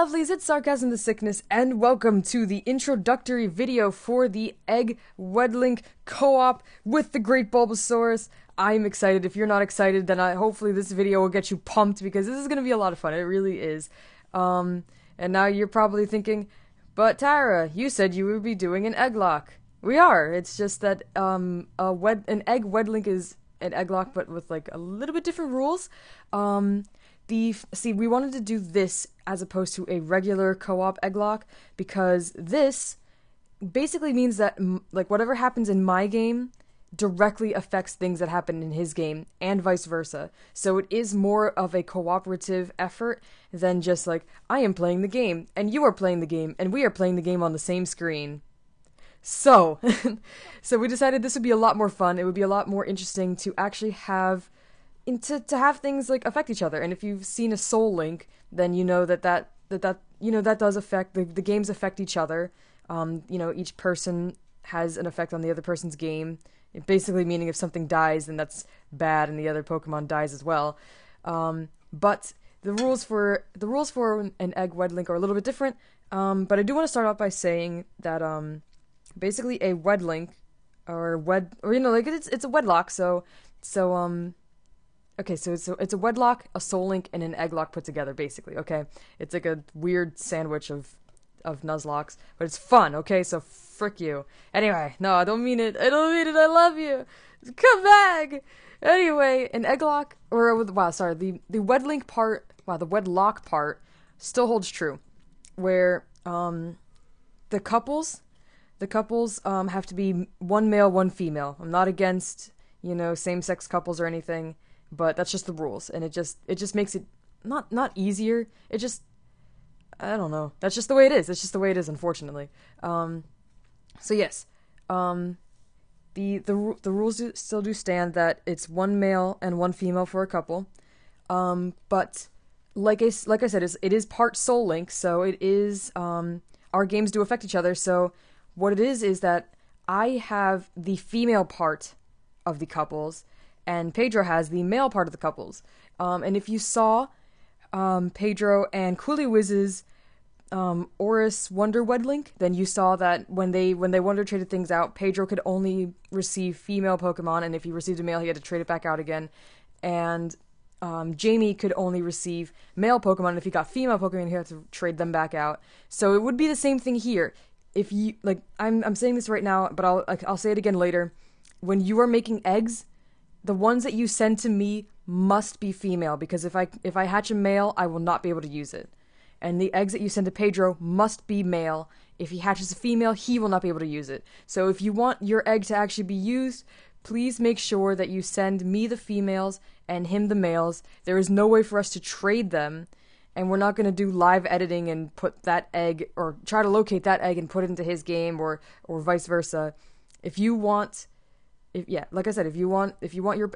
lovelies, it's Sarcasm the Sickness, and welcome to the introductory video for the Egg WedLink co-op with the great Bulbasaurus. I'm excited. If you're not excited, then hopefully this video will get you pumped, because this is going to be a lot of fun. It really is. And now you're probably thinking, but Tara, you said you would be doing an egg lock. We are. It's just that an Egg WedLink is an egg lock, but with like a little bit different rules. We wanted to do this as opposed to a regular co-op egg lock, because this basically means that like whatever happens in my game directly affects things that happen in his game, and vice versa. So it is more of a cooperative effort than just like, I am playing the game, and you are playing the game, and we are playing the game on the same screen. So, so we decided this would be a lot more fun. It would be a lot more interesting to actually have to have things like affect each other. And if you've seen a Soul Link, then you know that does affect the games affect each other. Each person has an effect on the other person's game. It basically meaning if something dies, then that's bad, and the other Pokemon dies as well. But the rules for an Egg WedLink are a little bit different. But I do want to start off by saying that basically a WedLink it's a wedlock. Okay, so it's a wedlock, a Soul Link, and an egg lock put together, basically, okay? It's like a weird sandwich of Nuzlocks, but it's fun, okay? So frick you. Anyway, no, I don't mean it, I love you! Come back! Anyway, an egg lock, the WedLink part, the wedlock part still holds true, where, the couples have to be one male, one female. I'm not against, same-sex couples or anything, but that's just the rules, and it just makes it not easier. It just, I don't know. That's just the way it is. It's just the way it is, unfortunately. So yes, the rules still do stand that it's one male and one female for a couple. But like I said, it is part Soul Link, so it is our games do affect each other. So what it is that I have the female part of the couples, and Pedro has the male part of the couples. And if you saw Pedro and Coolywiz's Oris Wonder WedLink, then you saw that when they Wonder traded things out, Pedro could only receive female Pokemon, and if he received a male, he had to trade it back out again. And Jamie could only receive male Pokemon, and if he got female Pokemon, he had to trade them back out. So it would be the same thing here. If you I'm saying this right now, but I'll say it again later. When you are making eggs, the ones that you send to me must be female, because if I hatch a male, I will not be able to use it. And the eggs that you send to Pedro must be male. If he hatches a female, he will not be able to use it. So if you want your egg to actually be used, please make sure that you send me the females and him the males. There is no way for us to trade them, and we're not going to do live editing and put that egg, or try to locate that egg and put it into his game, or vice versa. Like I said, if you want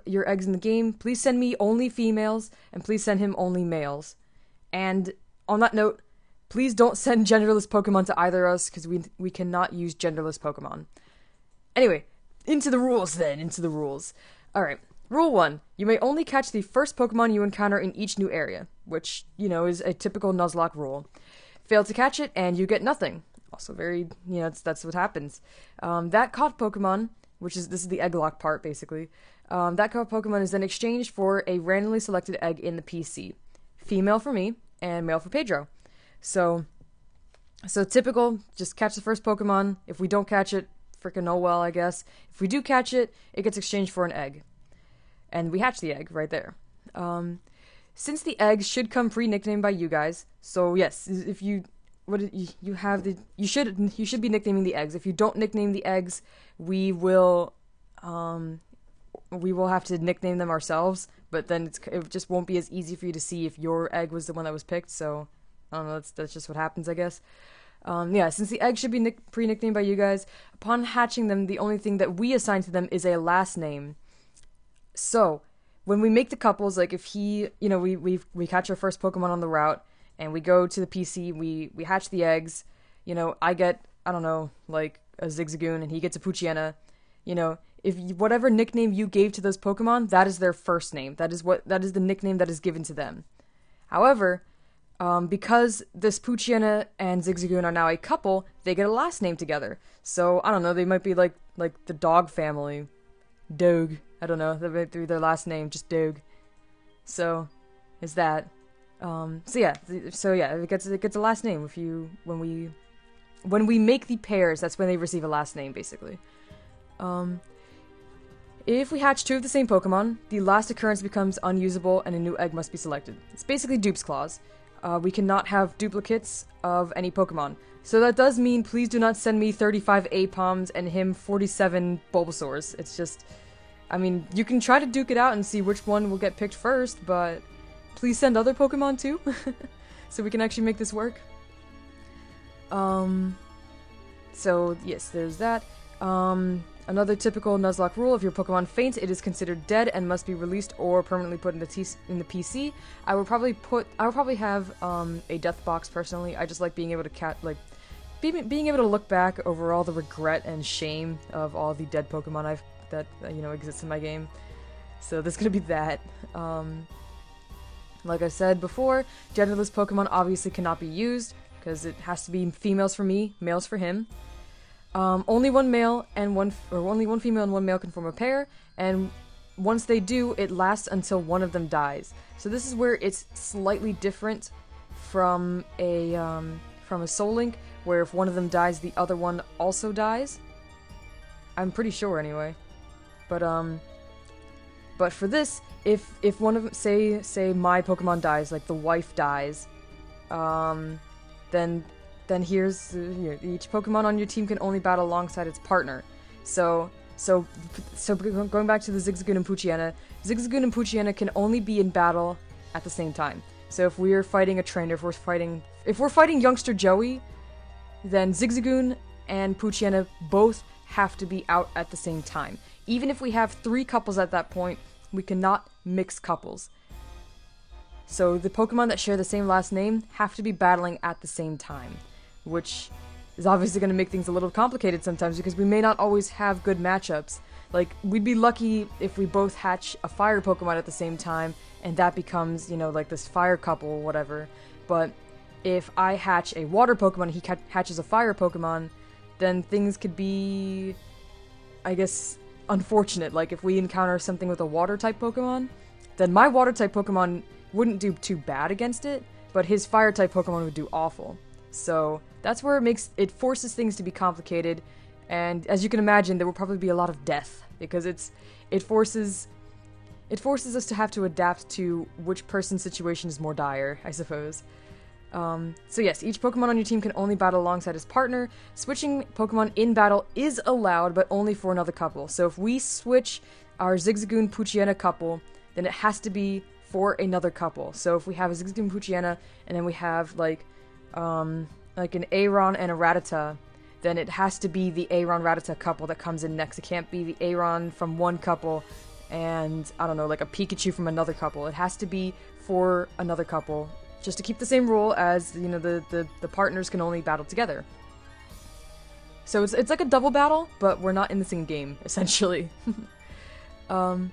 your eggs in the game, please send me only females, and please send him only males. And on that note, please don't send genderless Pokemon to either of us, because we cannot use genderless Pokemon. Anyway, into the rules. Alright, rule 1. You may only catch the first Pokemon you encounter in each new area, which, is a typical Nuzlocke rule. Fail to catch it, and you get nothing. Also very, that's what happens. That caught Pokemon, this is the egg lock part, basically. That caught Pokemon is then exchanged for a randomly selected egg in the PC. Female for me, and male for Pedro. So typical, just catch the first Pokemon. If we don't catch it, frickin' oh well, I guess. If we do catch it, it gets exchanged for an egg. And we hatch the egg right there. Since the eggs should come pre-nicknamed by you guys, so yes, if you should be nicknaming the eggs. If you don't nickname the eggs, we will have to nickname them ourselves, but then it just won't be as easy for you to see if your egg was the one that was picked. So I don't know, that's just what happens, I guess. Since the eggs should be pre-nicknamed by you guys, upon hatching them, the only thing that we assign to them is a last name. So when we make the couples, like if he, we catch our first Pokemon on the route, and we go to the PC, we hatch the eggs, I get, I don't know, like a Zigzagoon, and he gets a Poochyena. Whatever nickname you gave to those Pokemon, that is their first name. That is the nickname that is given to them. However, because this Poochyena and Zigzagoon are now a couple, they get a last name together. So, I don't know, they might be like the dog family. Dog. I don't know, that might be their last name, just Dog. So, is that. So yeah, it gets a last name when we make the pairs, that's when they receive a last name, basically. If we hatch 2 of the same Pokemon, the last occurrence becomes unusable and a new egg must be selected. It's basically Dupe's Clause. We cannot have duplicates of any Pokemon. So that does mean please do not send me 35 Apoms and him 47 Bulbasaurs. It's just, I mean, you can try to duke it out and see which one will get picked first, but please send other Pokemon too, so we can actually make this work. So yes, there's that. Another typical Nuzlocke rule: if your Pokemon faints, it is considered dead and must be released or permanently put in the PC. I would probably have a death box personally. I just like being able to being able to look back over all the regret and shame of all the dead Pokemon that exists in my game. So there's gonna be that. Like I said before, genderless Pokemon obviously cannot be used because it has to be females for me, males for him. Only one female and one male can form a pair, and once they do, it lasts until one of them dies. So this is where it's slightly different from a Soul Link, where if one of them dies, the other one also dies. I'm pretty sure, anyway. But for this, if one of them, say my Pokemon dies, like the wife dies, then here's each Pokemon on your team can only battle alongside its partner. So going back to the Zigzagoon and Poochyena can only be in battle at the same time. So if we are fighting a trainer, if we're fighting youngster Joey, then Zigzagoon and Poochyena both have to be out at the same time. Even if we have 3 couples at that point, we cannot mix couples. So the Pokemon that share the same last name have to be battling at the same time, which is obviously going to make things a little complicated sometimes because we may not always have good matchups. Like, we'd be lucky if we both hatch a fire Pokemon at the same time, and that becomes, like this fire couple or whatever. But if I hatch a water Pokemon and he hatches a fire Pokemon, then things could be, I guess, unfortunate. Like, if we encounter something with a water-type Pokemon, then my water-type Pokemon wouldn't do too bad against it, but his fire-type Pokemon would do awful. So that's where it forces things to be complicated, and as you can imagine, there will probably be a lot of death, because it forces us to have to adapt to which person's situation is more dire, I suppose. So yes, each Pokemon on your team can only battle alongside his partner. Switching Pokemon in battle is allowed, but only for another couple. So if we switch our Zigzagoon Poochyena couple, then it has to be for another couple. So if we have a Zigzagoon Poochyena, and then we have like an Aron and a Rattata, then it has to be the Aron-Rattata couple that comes in next. It can't be the Aron from one couple and, I don't know, like a Pikachu from another couple. It has to be for another couple, just to keep the same rule as, the partners can only battle together. So it's like a double battle, but we're not in the same game, essentially. If a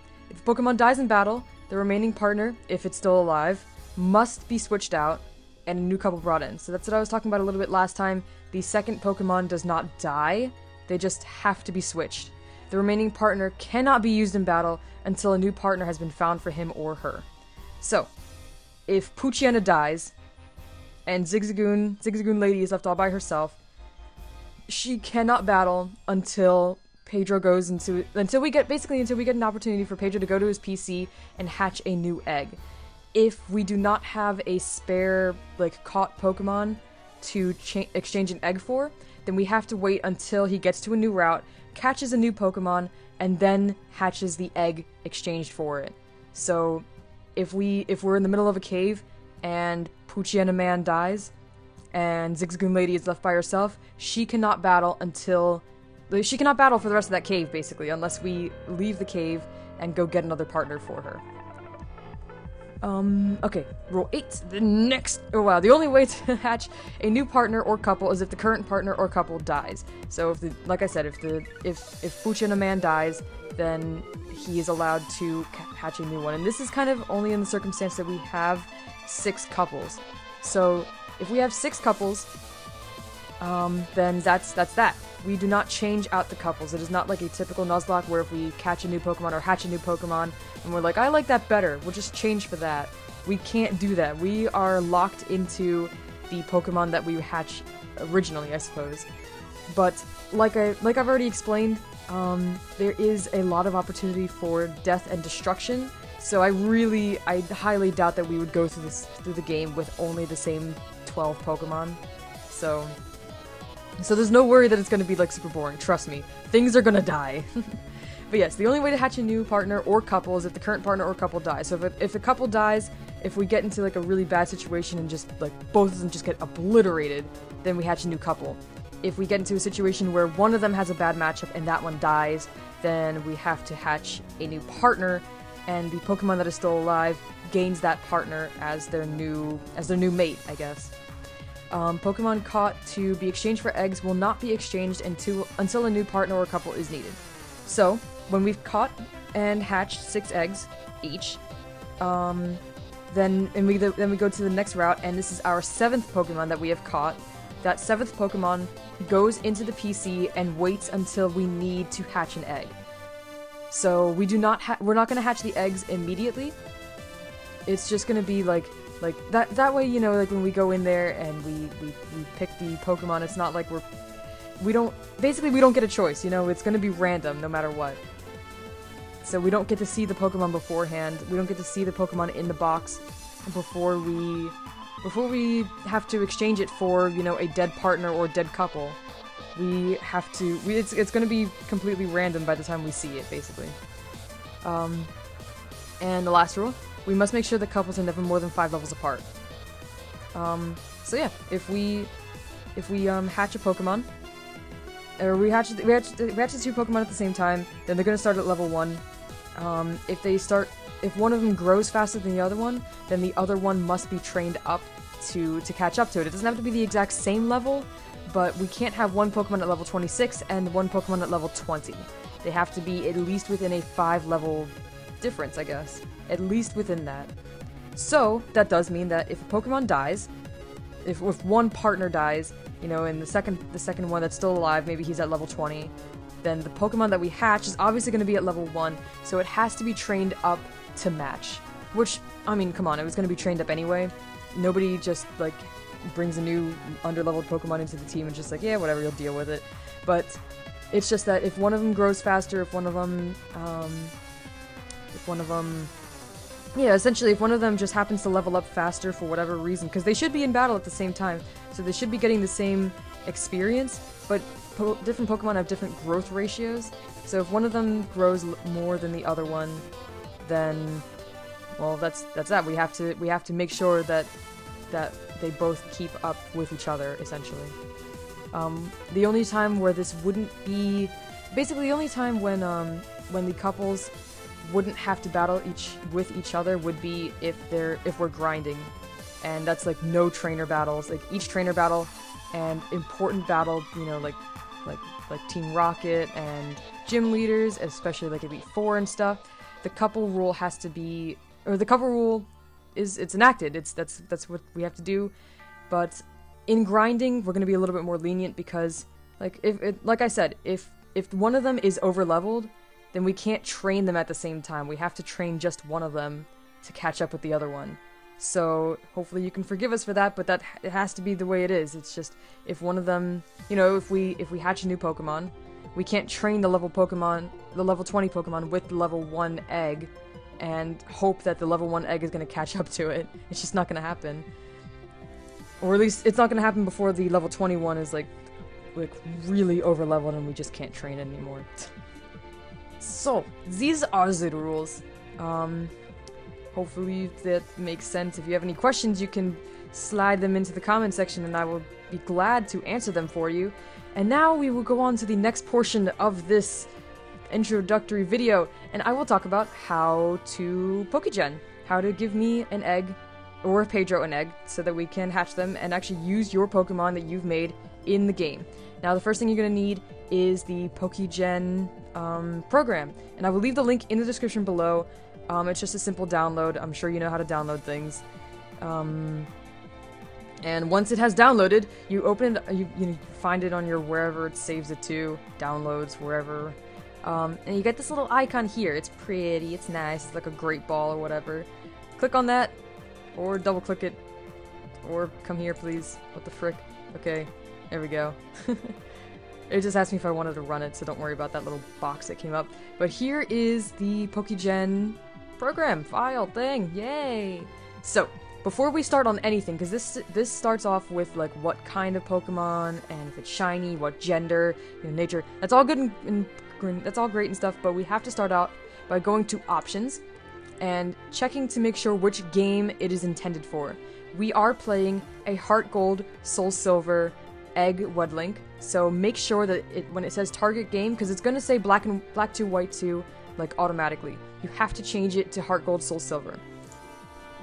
Pokemon dies in battle, the remaining partner, if it's still alive, must be switched out and a new couple brought in. So that's what I was talking about a little bit last time. The second Pokemon does not die, they just have to be switched. The remaining partner cannot be used in battle until a new partner has been found for him or her. So, if Poochyena dies, and Zigzagoon Lady is left all by herself, she cannot battle until Pedro goes until we get an opportunity for Pedro to go to his PC and hatch a new egg. If we do not have a spare, caught Pokemon to exchange an egg for, then we have to wait until he gets to a new route, catches a new Pokemon, and then hatches the egg exchanged for it. So, if we're in the middle of a cave, and Poochyena Man dies, and Zigzagoon Lady is left by herself, she cannot battle for the rest of that cave, basically, unless we leave the cave and go get another partner for her. Okay, Rule 8, the only way to hatch a new partner or couple is if the current partner or couple dies. So if Poochyena Man dies, then he is allowed to hatch a new one. And this is kind of only in the circumstance that we have 6 couples. So if we have 6 couples, then that's that. We do not change out the couples. It is not like a typical Nuzlocke where if we catch a new Pokemon or hatch a new Pokemon and we're like, I like that better, we'll just change for that. We can't do that. We are locked into the Pokemon that we hatch originally, I suppose. But like I've already explained, there is a lot of opportunity for death and destruction. So I highly doubt that we would go through the game with only the same 12 Pokemon. So there's no worry that it's going to be like super boring. Trust me, things are going to die. But yes, the only way to hatch a new partner or couple is if the current partner or couple dies. So if a couple dies, if we get into like a really bad situation and just like both of them just get obliterated, then we hatch a new couple. If we get into a situation where one of them has a bad matchup and that one dies, then we have to hatch a new partner, and the Pokemon that is still alive gains that partner as their new mate, I guess. Pokemon caught to be exchanged for eggs will not be exchanged until a new partner or couple is needed. So, when we've caught and hatched 6 eggs each, then we go to the next route, and this is our 7th Pokemon that we have caught. That 7th Pokemon goes into the PC and waits until we need to hatch an egg. So we're not gonna hatch the eggs immediately. It's just gonna be like that way, you know, like when we go in there and we pick the Pokemon, it's not like we don't get a choice, you know, it's gonna be random no matter what. So we don't get to see the Pokemon beforehand, we don't get to see the Pokemon in the box before we have to exchange it for, you know, a dead partner or dead couple. It's gonna be completely random by the time we see it, basically. And the last rule, we must make sure the couples are never more than 5 levels apart. So yeah, if we hatch a Pokemon, or we hatch the 2 Pokemon at the same time, then they're gonna start at level 1. If one of them grows faster than the other one, then the other one must be trained up to catch up to it. It doesn't have to be the exact same level, but we can't have one Pokemon at level 26 and one Pokemon at level 20. They have to be at least within a 5-level difference, I guess. At least within that. So, that does mean that if a Pokemon dies, if one partner dies, you know, and the second one that's still alive, maybe he's at level 20, then the Pokemon that we hatch is obviously going to be at level 1, so it has to be trained up to match. Which, I mean, come on, it was going to be trained up anyway. Nobody just, like, brings a new under-leveled Pokemon into the team and just like, yeah, whatever, you'll deal with it. But it's just that if one of them grows faster, if one of them essentially if one of them just happens to level up faster for whatever reason, because they should be in battle at the same time, so they should be getting the same experience, but different Pokemon have different growth ratios, so if one of them grows more than the other one, then, well, that's that. We have to make sure that they both keep up with each other, essentially. The only time where this wouldn't be... Basically, the only time when the couples wouldn't have to battle with each other would be if we're grinding. And that's like no trainer battles. Like each trainer battle and important battle, you know, like Team Rocket and gym leaders, especially like Elite Four and stuff, the couple rule has to be... Or the couple rule it's enacted. That's what we have to do. But in grinding, we're going to be a little bit more lenient because, like, like I said, if one of them is over-leveled, then we can't train them at the same time. We have to train just one of them to catch up with the other one. So hopefully you can forgive us for that, but it has to be the way it is. It's just if one of them, you know, if we hatch a new Pokemon, we can't train the level 20 Pokemon with the level 1 egg and hope that the level 1 egg is going to catch up to it. It's just not going to happen. Or at least it's not going to happen before the level 21 is like really over-leveled and we just can't train it anymore. So, these are the rules. Hopefully that makes sense. If you have any questions, you can slide them into the comment section and I will be glad to answer them for you. And now we will go on to the next portion of this introductory video, and I will talk about how to Pokegen. How to give me an egg, or Pedro an egg, so that we can hatch them and actually use your Pokemon that you've made in the game. Now the first thing you're going to need is the Pokegen program, and I will leave the link in the description below. It's just a simple download. I'm sure you know how to download things. And once it has downloaded, you open it, you find it on your wherever it saves it to, downloads, wherever. And you get this little icon here. It's pretty, it's nice, it's like a great ball or whatever. Click on that, or double click it, or come here please. What the frick? Okay, there we go. It just asked me if I wanted to run it, so don't worry about that little box that came up. But here is the Pokegen program file thing, yay! So, before we start on anything, because this starts off with like what kind of Pokemon, and if it's shiny, what gender, nature, that's all good and that's all great and stuff, but we have to start out by going to options, and checking to make sure which game it is intended for. We are playing a Heart Gold, Soul Silver, Egg WedLink, so make sure that when it says target game, because it's going to say black 2, white 2, like automatically. You have to change it to Heart Gold, Soul Silver.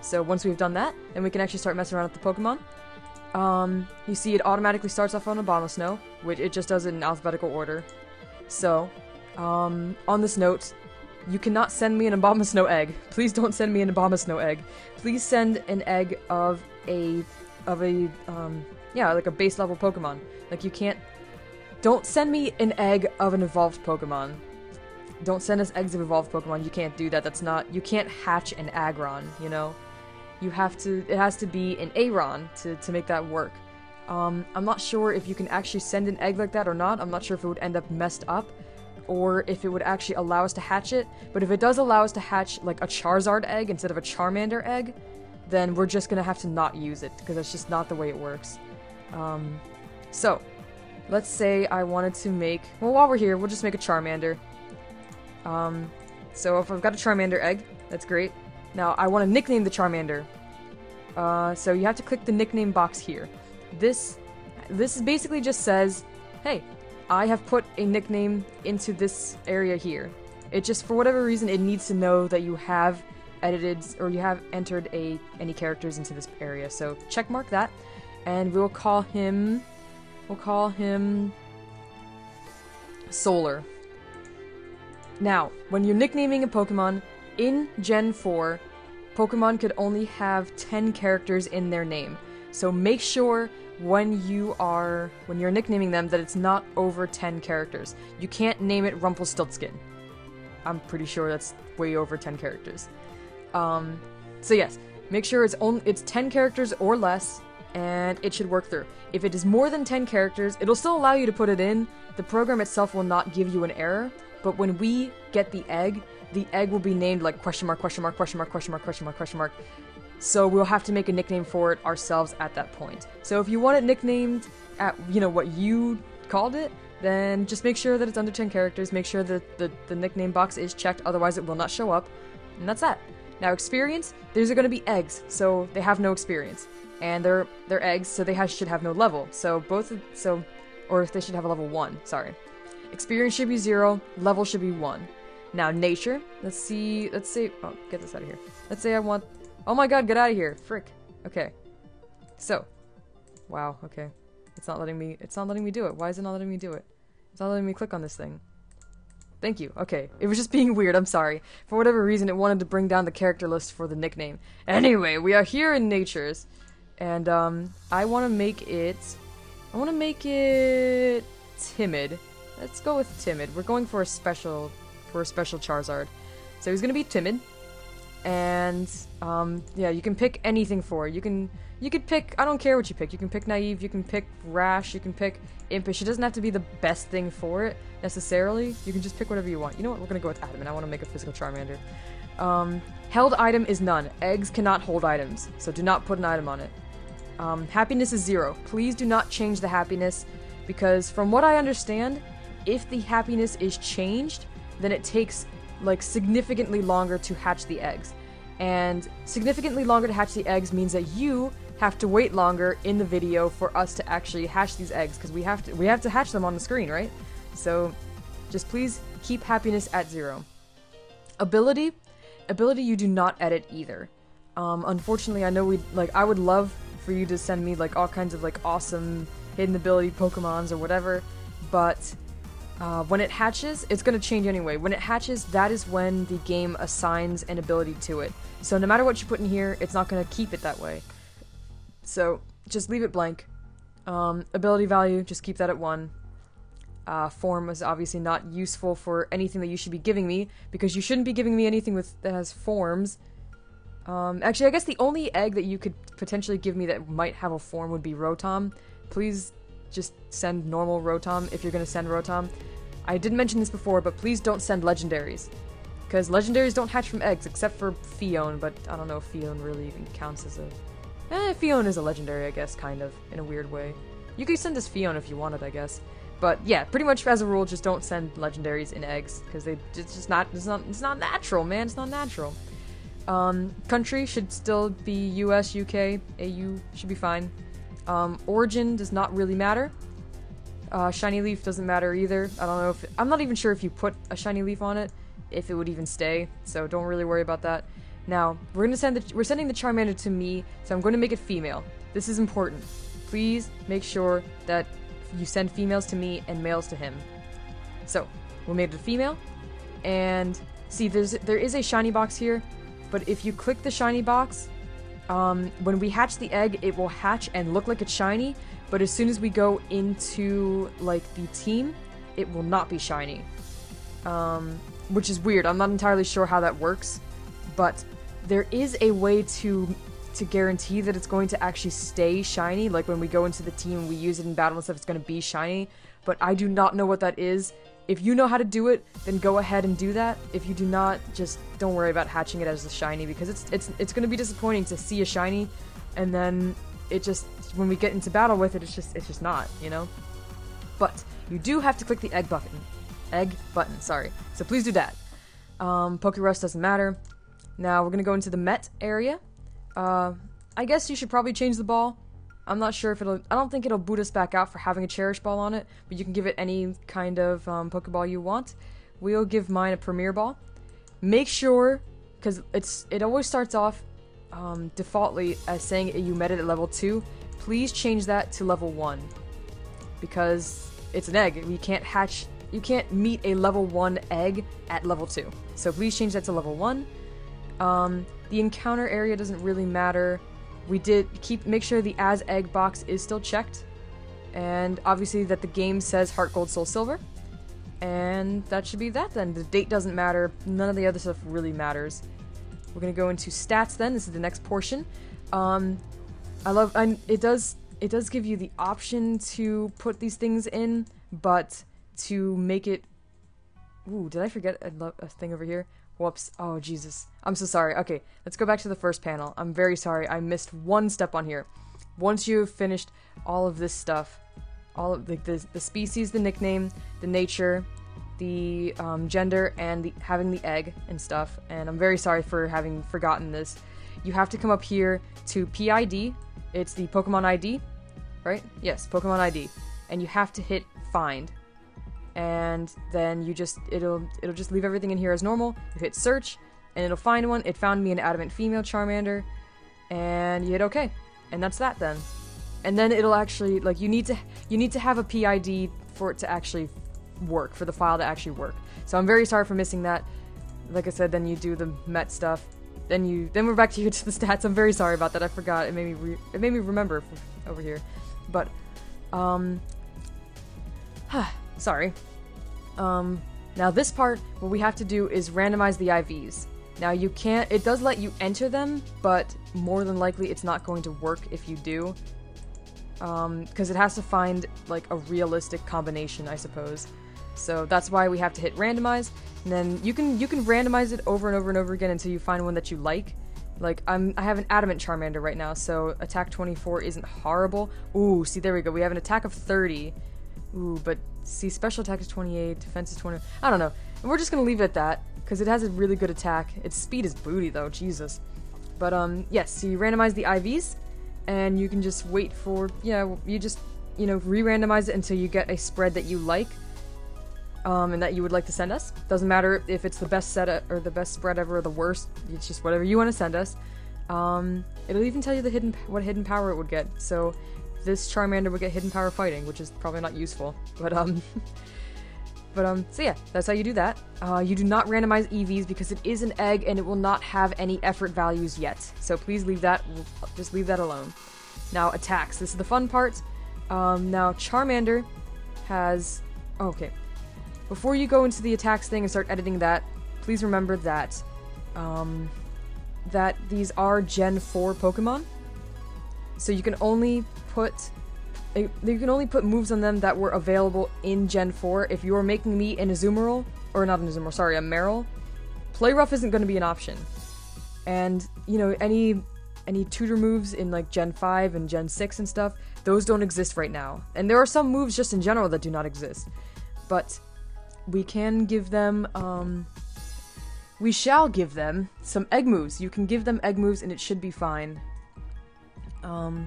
So once we've done that, then we can actually start messing around with the Pokemon. You see it automatically starts off on Abomasnow, which it just does it in alphabetical order. So, on this note, you cannot send me an Abomasnow egg. Please don't send me an Abomasnow egg. Please send an egg of a yeah, like a base level Pokemon. Like you can't, don't send me an egg of an evolved Pokemon. Don't send us eggs of evolved Pokemon. You can't do that. That's not, you can't hatch an Aggron, you know? You have to, it has to be an Aron to make that work. I'm not sure if you can actually send an egg like that or not. I'm not sure if it would end up messed up, or if it would actually allow us to hatch it. But if it does allow us to hatch like a Charizard egg instead of a Charmander egg, then we're just gonna have to not use it, because that's just not the way it works. So, let's say I wanted to make, well, while we're here, we'll just make a Charmander. So if I've got a Charmander egg, that's great. Now, I want to nickname the Charmander. So you have to click the nickname box here. This basically just says, hey, I have put a nickname into this area here. It just, for whatever reason, it needs to know that you have edited, or you have entered any characters into this area. So check mark that, and we'll call him Solar. Now, when you're nicknaming a Pokemon, in Gen 4, Pokemon could only have 10 characters in their name. So make sure when you're nicknaming them that it's not over 10 characters. You can't name it Rumpelstiltskin. I'm pretty sure that's way over 10 characters. So yes, make sure it's 10 characters or less, and it should work through. If it is more than 10 characters, it'll still allow you to put it in. The program itself will not give you an error, but when we get the egg will be named like question mark, question mark, question mark, question mark, question mark, question mark. So we'll have to make a nickname for it ourselves at that point. So if you want it nicknamed at, what you called it, then just make sure that it's under 10 characters, make sure that the nickname box is checked, otherwise it will not show up, and that's that. Now experience, these are going to be eggs, so they have no experience. And they're eggs, so they should have no level. So or if they should have a level 1, sorry. Experience should be 0, level should be 1. Now nature, let's say, oh, get this out of here. Let's say I want, oh my god, get out of here, frick. Okay. So, wow, okay. It's not letting me do it. Why is it not letting me do it? It's not letting me click on this thing. Thank you. Okay. It was just being weird, I'm sorry. For whatever reason, it wanted to bring down the character list for the nickname. Anyway, we are here in Nature's, and I want to make it timid. Let's go with timid. We're going for a special Charizard. So he's gonna be timid. And yeah, you can pick anything for it. You could pick, I don't care what you pick. You can pick naive, you can pick rash, you can pick impish. It doesn't have to be the best thing for it necessarily. You can just pick whatever you want. You know what? We're gonna go with adamant. I want to make a physical Charmander. Held item is none. Eggs cannot hold items, so do not put an item on it. Happiness is 0. Please do not change the happiness, because from what I understand, if the happiness is changed, then it takes like significantly longer to hatch the eggs. And significantly longer to hatch the eggs means that you have to wait longer in the video for us to actually hatch these eggs, because we have to hatch them on the screen, right? So just please keep happiness at 0. Ability you do not edit either. Unfortunately, I know I would love for you to send me like all kinds of like awesome hidden ability Pokemons or whatever, but when it hatches, it's going to change anyway. When it hatches, that is when the game assigns an ability to it. So no matter what you put in here, it's not going to keep it that way. So just leave it blank. Ability value, just keep that at 1. Form is obviously not useful for anything that you should be giving me, because you shouldn't be giving me anything that has forms. Actually, I guess the only egg that you could potentially give me that might have a form would be Rotom. Please just send normal Rotom if you're going to send Rotom. I didn't mention this before, but please don't send legendaries. Because legendaries don't hatch from eggs, except for Fion, but I don't know if Fion really even counts as a... Fion is a legendary, I guess, kind of, in a weird way. You could send us Fion if you wanted, I guess. But yeah, pretty much as a rule, just don't send legendaries in eggs, because it's not natural, man, it's not natural. Country should still be US, UK, AU should be fine. Origin does not really matter. Shiny leaf doesn't matter either. I don't know if... I'm not even sure if you put a shiny leaf on it, if it would even stay, so don't really worry about that. Now, we're sending the Charmander to me, so I'm going to make it female. This is important. Please make sure that you send females to me and males to him. So, we made it a female, and see, there is a shiny box here, but if you click the shiny box, when we hatch the egg, it will hatch and look like it's shiny, but as soon as we go into, like, the team, it will not be shiny. Which is weird. I'm not entirely sure how that works, but there is a way to guarantee that it's going to actually stay shiny, like when we go into the team and we use it in battle and stuff, it's going to be shiny, but I do not know what that is. If you know how to do it, then go ahead and do that. If you do not, just don't worry about hatching it as a shiny, because it's going to be disappointing to see a shiny, and then it just, when we get into battle with it, it's just not, you know? But you do have to click the egg button, sorry. So please do that. Pokerust doesn't matter. Now we're gonna go into the Met area. I guess you should probably change the ball. I'm not sure if I don't think it'll boot us back out for having a Cherish Ball on it, but you can give it any kind of Pokeball you want. We'll give mine a Premier Ball. Make sure, because it always starts off defaultly as saying you met it at level 2. Please change that to level 1, because it's an egg. You can't meet a level 1 egg at level 2. So please change that to level 1. The encounter area doesn't really matter. We did make sure the as egg box is still checked. And obviously that the game says Heart Gold Soul Silver. And that should be that then. The date doesn't matter. None of the other stuff really matters. We're gonna go into stats then. This is the next portion. It does give you the option to put these things in, but to make it... Ooh, did I forget a thing over here? Whoops. Oh, Jesus. I'm so sorry. Okay, let's go back to the first panel. I'm very sorry. I missed one step on here. Once you've finished all of this stuff, all of the species, the nickname, the nature, the gender, and having the egg and stuff, and I'm very sorry for having forgotten this, you have to come up here to PID. It's the Pokemon ID, right? Yes, Pokemon ID. And you have to hit find. And then it'll just leave everything in here as normal. You hit search, and it'll find one. It found me an adamant female Charmander, and you hit OK, and that's that then. And then it'll actually, like, you need to have a PID for it to actually work, for the file to actually work. So I'm very sorry for missing that. Like I said, then you do the Met stuff. Then we're back to the stats. I'm very sorry about that. I forgot. It made me remember over here, but sorry. Now this part, what we have to do is randomize the IVs. Now it does let you enter them, but more than likely it's not going to work if you do. Because it has to find, like, a realistic combination, I suppose. So that's why we have to hit randomize, and then you can randomize it over and over and over again until you find one that you like. Like, I have an adamant Charmander right now, so attack 24 isn't horrible. Ooh, see, there we go. We have an attack of 30. Ooh, but see, special attack is 28, defense is 20. I don't know. And we're just gonna leave it at that, because it has a really good attack. Its speed is booty, though. Jesus. But, yes, so you randomize the IVs, and you can just wait for, you just, re-randomize it until you get a spread that you like, and that you would like to send us. Doesn't matter if it's the best set or the best spread ever or the worst. It's just whatever you want to send us. It'll even tell you what hidden power it would get. So this Charmander would get hidden power fighting, which is probably not useful. But so yeah, that's how you do that. You do not randomize EVs because it is an egg and it will not have any effort values yet. So please leave that. Just leave that alone. Now, attacks. This is the fun part. Now, Charmander has... Oh, okay. Before you go into the attacks thing and start editing that, please remember that, that these are Gen 4 Pokemon. So you can only put... You can only put moves on them that were available in Gen 4. If you are making me an Azumarill, or not an Azumarill, sorry, a Marill, Play Rough isn't going to be an option. And, you know, any tutor moves in, like, Gen 5 and Gen 6 and stuff, those don't exist right now. And there are some moves just in general that do not exist. But we can give them, we shall give them some egg moves. You can give them egg moves and it should be fine. Okay.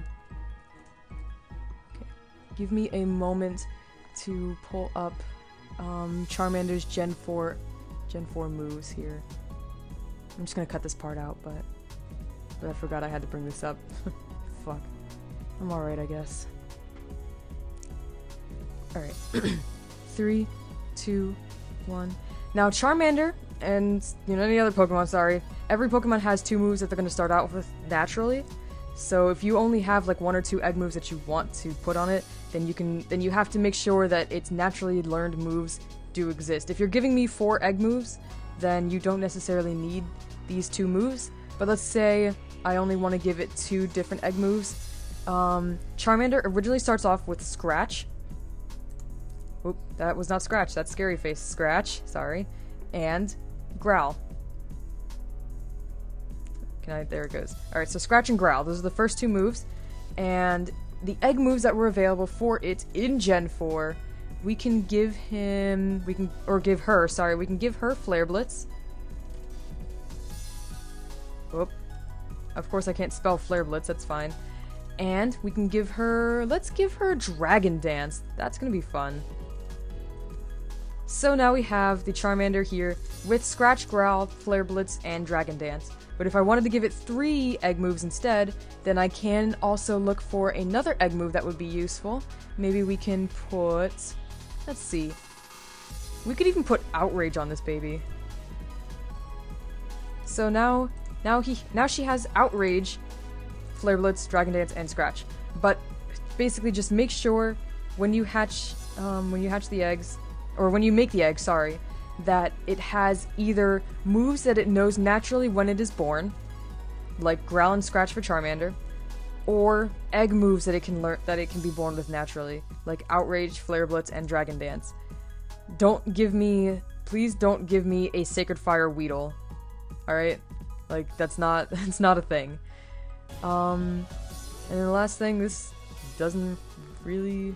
Give me a moment to pull up Charmander's Gen 4 moves here. I'm just gonna cut this part out, but I forgot I had to bring this up. Fuck. I'm alright, I guess. Alright. 3, 2, 1. Now, Charmander, and, you know, any other Pokemon, sorry, every Pokemon has 2 moves that they're gonna start out with naturally. So if you only have like 1 or 2 egg moves that you want to put on it, then you have to make sure that its naturally learned moves do exist. If you're giving me 4 egg moves, then you don't necessarily need these 2 moves. But let's say I only want to give it 2 different egg moves. Charmander originally starts off with Scratch. Oop, that was not Scratch, that's Scary Face. Scratch, sorry. And Growl. There it goes. Alright, so Scratch and Growl. Those are the first 2 moves. And the egg moves that were available for it in Gen 4, we can give him... we can give her Flare Blitz. Oop. Of course I can't spell Flare Blitz, that's fine. And we can give her... let's give her Dragon Dance. That's gonna be fun. So now we have the Charmander here with Scratch, Growl, Flare Blitz, and Dragon Dance. But if I wanted to give it 3 egg moves instead, then I can also look for another egg move that would be useful. Maybe we can put... let's see. We could even put Outrage on this baby. So now she has Outrage, Flare Blitz, Dragon Dance, and Scratch. But basically just make sure when you hatch the eggs, or when you make the egg, sorry, that it has either moves that it knows naturally when it is born, like Growl and Scratch for Charmander, or egg moves that it can learn that it can be born with naturally, like Outrage, Flare Blitz, and Dragon Dance. Please don't give me a Sacred Fire Weedle. Alright? Like, that's not a thing. And then the last thing, this doesn't really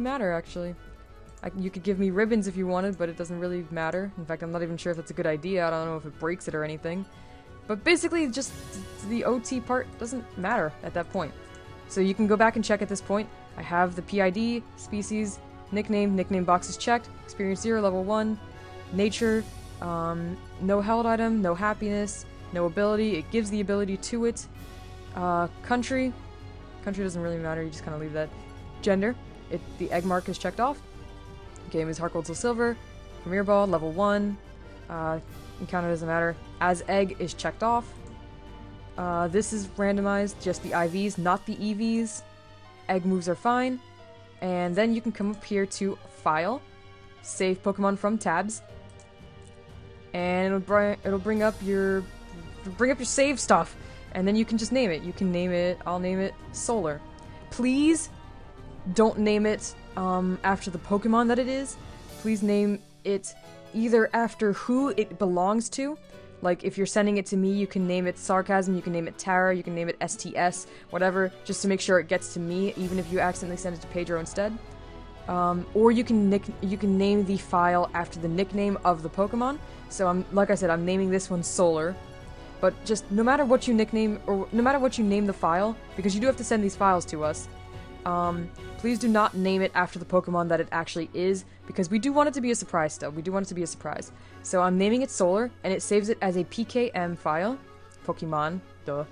matter, actually. You could give me ribbons if you wanted, but it doesn't really matter. In fact, I'm not even sure if that's a good idea. I don't know if it breaks it or anything. But basically, just the OT part doesn't matter at that point. So you can go back and check at this point. I have the PID, species, nickname box is checked, experience 0, level 1, nature, no held item, no happiness, no ability, it gives the ability to it, country doesn't really matter, you just kind of leave that, gender, the egg mark is checked off, game is Heart Gold Soul Silver, Premier Ball, level 1, encounter doesn't matter, as egg is checked off, this is randomized, just the IVs, not the EVs, egg moves are fine, and then you can come up here to File, save Pokemon from tabs, and it'll bring up your save stuff, and then you can just name it. You can name it, I'll name it Solar. Please don't name it after the Pokemon that it is. Please name it either after who it belongs to. Like, if you're sending it to me, you can name it Sarcasm, you can name it Tara, you can name it STS, whatever, just to make sure it gets to me, even if you accidentally send it to Pedro instead. Or you can name the file after the nickname of the Pokemon. So like I said, I'm naming this one Solar. But just no matter what you nickname, or no matter what you name the file, because you do have to send these files to us, please do not name it after the Pokemon that it actually is, because we do want it to be a surprise still. We do want it to be a surprise. So I'm naming it Solar, and it saves it as a PKM file. Pokemon, duh.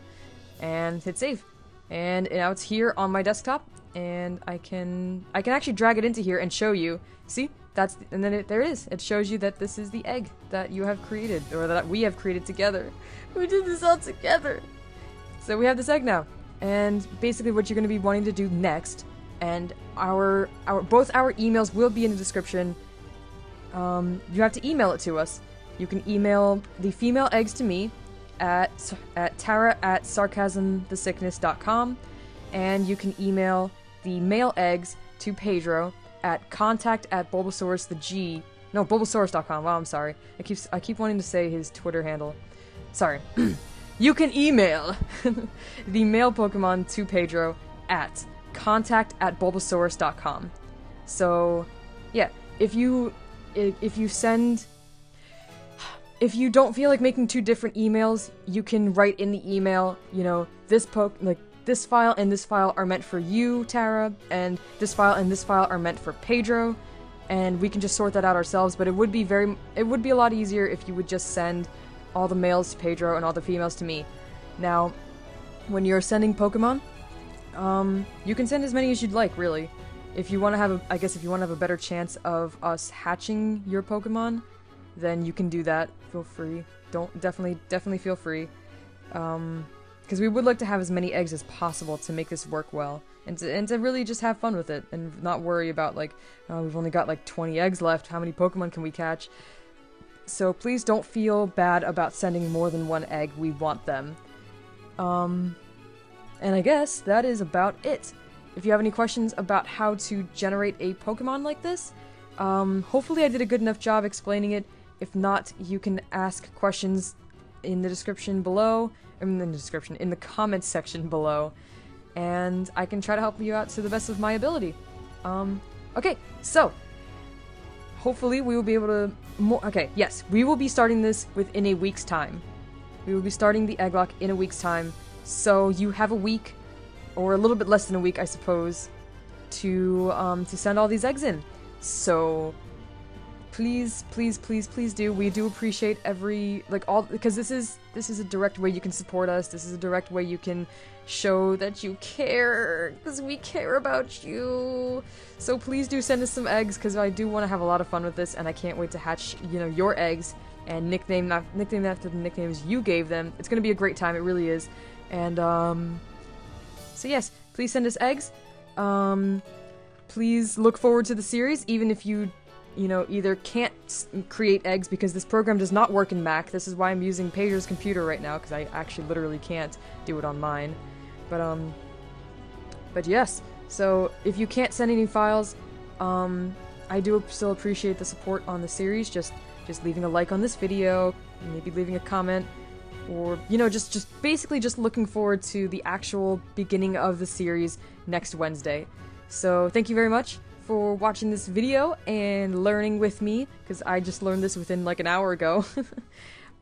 And hit save. And now it's here on my desktop, and I can actually drag it into here and show you. See? And then there it is. It shows you that this is the egg that you have created, or that we have created together. We did this all together. So we have this egg now. And basically what you're going to be wanting to do next, and both our emails will be in the description. You have to email it to us. You can email the female eggs to me at tara@sarcasmthesickness.com, and you can email the male eggs to Pedro at Bulbasaurus.com. Wow, I'm sorry. I keep wanting to say his Twitter handle. Sorry. You can email the male Pokemon to Pedro at contact@Bulbasaurus.com. So, yeah, if you don't feel like making 2 different emails, you can write in the email, you know, this file and this file are meant for you, Tara, and this file and this file are meant for Pedro, and we can just sort that out ourselves. But it would be a lot easier if you would just send all the males to Pedro and all the females to me. Now, when you're sending Pokemon, you can send as many as you'd like, really. If you want to have a better chance of us hatching your Pokemon, then you can do that. Feel free. Definitely feel free. Because we would like to have as many eggs as possible to make this work well, and to really just have fun with it, and not worry about, like, oh, we've only got like 20 eggs left, how many Pokemon can we catch? So please don't feel bad about sending more than 1 egg, we want them. And I guess that is about it. If you have any questions about how to generate a Pokemon like this, hopefully I did a good enough job explaining it. If not, you can ask questions in the description below, in the comments section below, and I can try to help you out to the best of my ability. Okay, so hopefully we will be able to yes, we will be starting this within a week's time. We will be starting the Egglock in a week's time, so you have a week, or a little bit less than a week, I suppose, to send all these eggs in. So please do. We do appreciate because this is a direct way you can support us. This is a direct way you can show that you care, because we care about you. So please do send us some eggs, because I do want to have a lot of fun with this, and I can't wait to hatch, you know, your eggs and nickname after the nicknames you gave them. It's gonna be a great time. It really is. And so yes, please send us eggs. Please look forward to the series, even if you know, either can't create eggs because this program does not work in Mac. This is why I'm using Pedro's computer right now, because I actually literally can't do it on mine. But yes, so if you can't send any files, I do still appreciate the support on the series. Just leaving a like on this video, maybe leaving a comment, or, you know, just basically just looking forward to the actual beginning of the series next Wednesday. So thank you very much for watching this video and learning with me, because I just learned this within like an hour ago.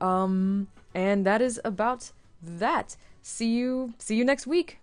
And that is about that. See you next week.